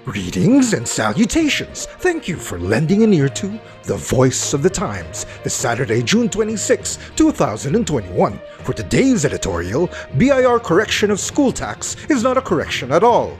Greetings and salutations. Thank you for lending an ear to The Voice of the Times this Saturday, June 26, 2021. For today's editorial, BIR correction of school tax is not a correction at all.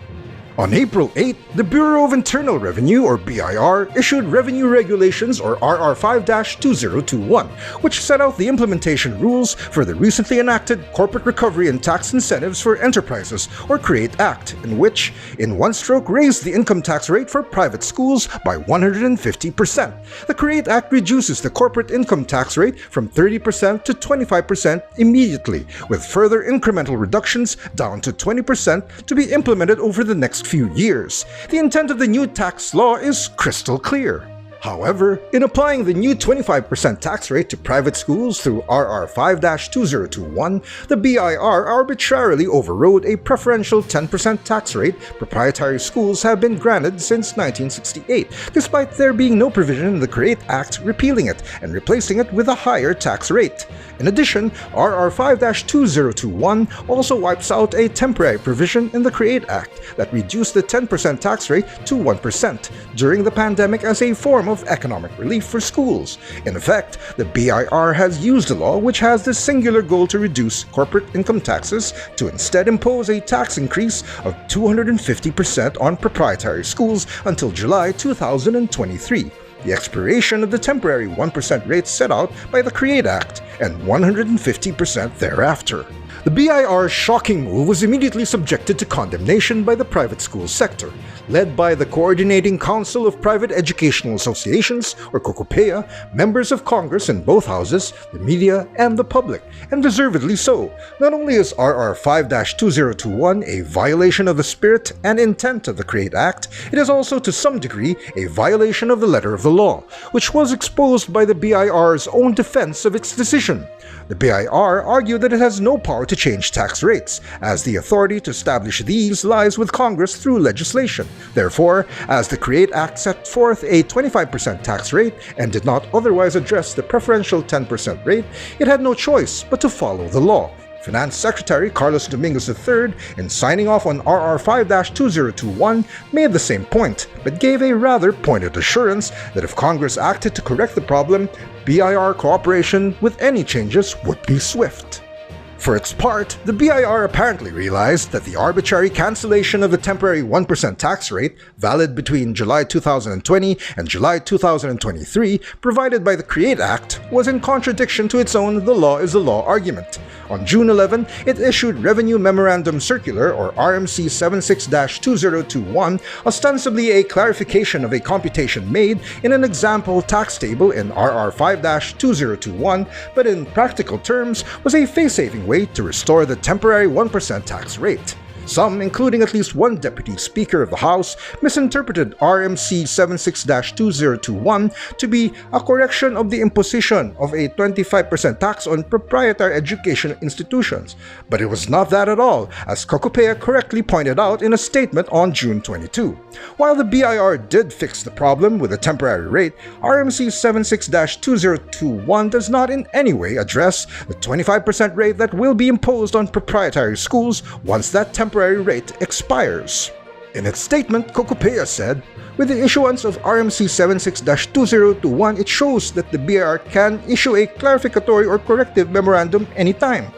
On April 8, the Bureau of Internal Revenue, or BIR, issued Revenue Regulations, or RR5-2021, which set out the implementation rules for the recently enacted Corporate Recovery and Tax Incentives for Enterprises, or CREATE Act, in which, in one stroke, raised the income tax rate for private schools by 150%. The CREATE Act reduces the corporate income tax rate from 30% to 25% immediately, with further incremental reductions down to 20% to be implemented over the next few years. The intent of the new tax law is crystal clear. However, in applying the new 25% tax rate to private schools through RR5-2021, the BIR arbitrarily overrode a preferential 10% tax rate proprietary schools have been granted since 1968, despite there being no provision in the CREATE Act repealing it and replacing it with a higher tax rate. In addition, RR5-2021 also wipes out a temporary provision in the CREATE Act that reduced the 10% tax rate to 1% during the pandemic as a form of economic relief for schools. In effect, the BIR has used a law which has the singular goal to reduce corporate income taxes to instead impose a tax increase of 250% on proprietary schools until July 2023. The expiration of the temporary 1% rate set out by the CREATE Act, and 150% thereafter. The BIR's shocking move was immediately subjected to condemnation by the private school sector, led by the Coordinating Council of Private Educational Associations, or COCOPEA, members of Congress in both houses, the media, and the public, and deservedly so. Not only is RR5-2021 a violation of the spirit and intent of the CREATE Act, it is also to some degree a violation of the letter of the law, which was exposed by the BIR's own defense of its decision. The BIR argued that it has no power to change tax rates, as the authority to establish these lies with Congress through legislation. Therefore, as the CREATE Act set forth a 25% tax rate and did not otherwise address the preferential 10% rate, it had no choice but to follow the law. Finance Secretary Carlos Dominguez III, in signing off on RR5-2021, made the same point, but gave a rather pointed assurance that if Congress acted to correct the problem, BIR cooperation with any changes would be swift. For its part, the BIR apparently realized that the arbitrary cancellation of the temporary 1% tax rate, valid between July 2020 and July 2023, provided by the CREATE Act, was in contradiction to its own "the law is the law" argument. On June 11, it issued Revenue Memorandum Circular, or RMC 76-2021, ostensibly a clarification of a computation made in an example tax table in RR5-2021, but in practical terms was a face-saving way to restore the temporary 1% tax rate. Some, including at least one Deputy Speaker of the House, misinterpreted RMC 76-2021 to be a correction of the imposition of a 25% tax on proprietary education institutions. But it was not that at all, as COCOPEA correctly pointed out in a statement on June 22. While the BIR did fix the problem with a temporary rate, RMC 76-2021 does not in any way address the 25% rate that will be imposed on proprietary schools once that temporary rate expires. In its statement, COCOPEA said, "With the issuance of RMC 76-2021, it shows that the BIR can issue a clarificatory or corrective memorandum anytime.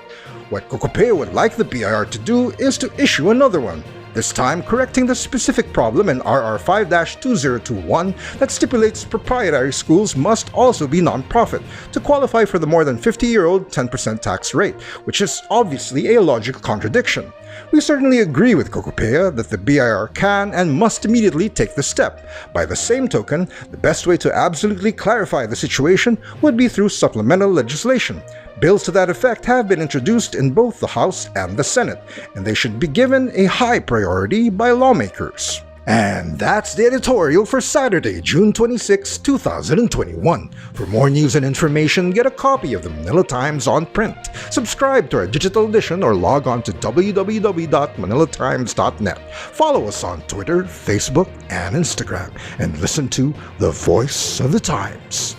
What COCOPEA would like the BIR to do is to issue another one, this time correcting the specific problem in RR5-2021 that stipulates proprietary schools must also be non-profit to qualify for the more than 50-year-old 10% tax rate, which is obviously a logical contradiction. We certainly agree with COCOPEA that the BIR can and must immediately take the step. By the same token, the best way to absolutely clarify the situation would be through supplemental legislation. Bills to that effect have been introduced in both the House and the Senate, and they should be given a high priority by lawmakers." And that's the editorial for Saturday, June 26, 2021. For more news and information, get a copy of the Manila Times on print. Subscribe to our digital edition or log on to www.manilatimes.net. Follow us on Twitter, Facebook, and Instagram, and listen to The Voice of the Times.